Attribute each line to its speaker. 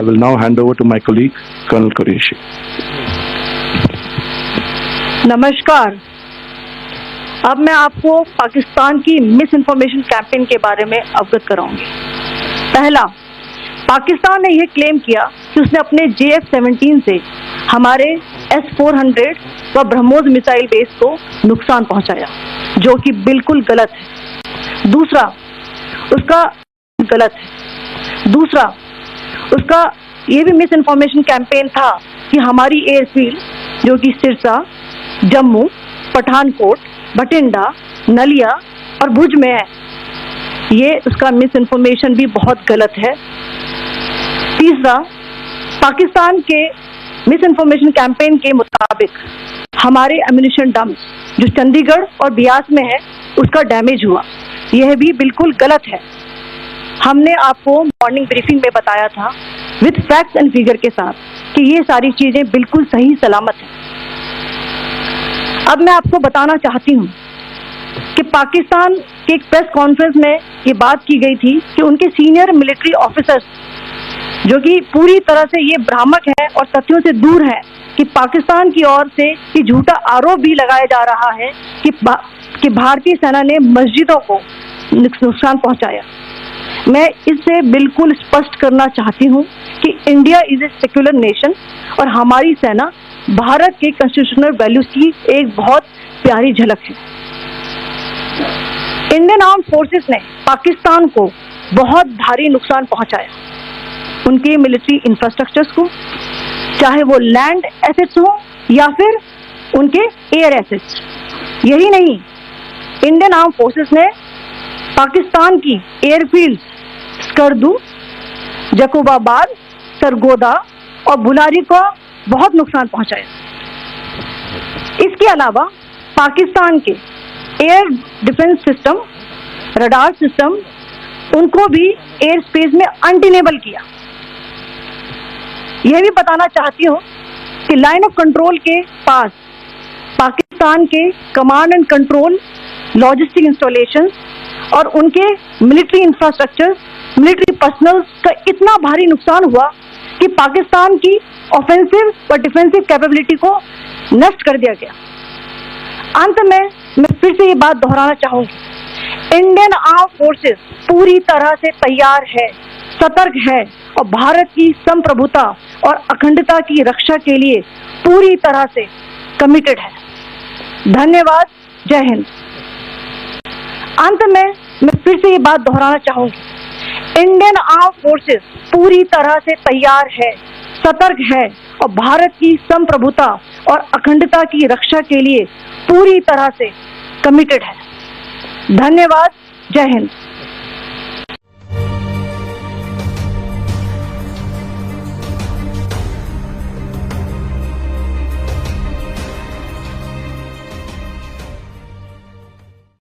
Speaker 1: I will now hand over to my colleague, Colonel Qureshi.
Speaker 2: नमस्कार। अब मैं आपको पाकिस्तान की मिस इन्फॉर्मेशन कैंपेन के बारे में अवगत कराऊंगी। पहला, पाकिस्तान ने यह क्लेम किया कि उसने अपने JF-17 से हमारे S-400 व ब्रह्मोस मिसाइल बेस को नुकसान पहुंचाया, जो कि बिल्कुल गलत है। दूसरा, उसका ये भी मिस इन्फॉर्मेशन कैंपेन था कि हमारी एयरफील्ड, जो कि सिरसा, जम्मू, पठानकोट, बठिंडा, नलिया और भुज में है, ये उसका मिस इन्फॉर्मेशन भी बहुत गलत है। तीसरा, पाकिस्तान के मिस इन्फॉर्मेशन कैंपेन के मुताबिक हमारे एम्यूनिशन डंप जो चंडीगढ़ और बियास में है, उसका डैमेज हुआ, यह भी बिल्कुल गलत है। हमने आपको मॉर्निंग ब्रीफिंग में बताया था विद फैक्ट्स एंड फिगर के साथ कि ये सारी चीजें बिल्कुल सही सलामत हैं। अब मैं आपको बताना चाहती हूँ कि पाकिस्तान के एक प्रेस कॉन्फ्रेंस में ये बात की गई थी कि उनके सीनियर मिलिट्री ऑफिसर्स, जो कि पूरी तरह से ये भ्रामक है और तथ्यों से दूर है, कि पाकिस्तान की ओर से ये झूठा आरोप भी लगाया जा रहा है कि भारतीय सेना ने मस्जिदों को नुकसान पहुंचाया। मैं इससे बिल्कुल स्पष्ट करना चाहती हूं कि India is a secular nation और हमारी सेना भारत के कॉन्स्टिट्यूशनल वैल्यूज की एक बहुत प्यारी झलक है। इंडियन आर्म्ड फोर्सेस ने पाकिस्तान को बहुत भारी नुकसान पहुंचाया, उनके मिलिट्री इंफ्रास्ट्रक्चर्स को, चाहे वो लैंड एसेट्स हो या फिर उनके एयर एसेट्स। यही नहीं, इंडियन आर्म्ड फोर्सेस ने पाकिस्तान की एयरफील्ड स्कर्दू, जकोबाबाद, सरगोदा और बुलारी को बहुत नुकसान पहुंचाया। इसके अलावा पाकिस्तान के air defence system, radar system, उनको भी एयर स्पेस में अनटेनेबल किया। यह भी बताना चाहती हूँ कि लाइन ऑफ कंट्रोल के पास पाकिस्तान के command and control, logistic installation और उनके मिलिट्री इंफ्रास्ट्रक्चर, मिलिट्री पर्सनल का इतना भारी नुकसान हुआ कि पाकिस्तान की ऑफेंसिव और डिफेंसिव कैपेबिलिटी को नष्ट कर दिया गया। अंत में मैं फिर से ये बात दोहराना चाहूंगी, इंडियन आर्म्ड फोर्सेस पूरी तरह से तैयार है, सतर्क है और भारत की संप्रभुता और अखंडता की रक्षा के लिए पूरी तरह से कमिटेड है। धन्यवाद। जय हिंद। अंत में मैं फिर से ये बात दोहराना चाहूंगी, इंडियन आर्म्ड फोर्सेस पूरी तरह से तैयार है, सतर्क है और भारत की संप्रभुता और अखंडता की रक्षा के लिए पूरी तरह से कमिटेड है। धन्यवाद। जय हिंद।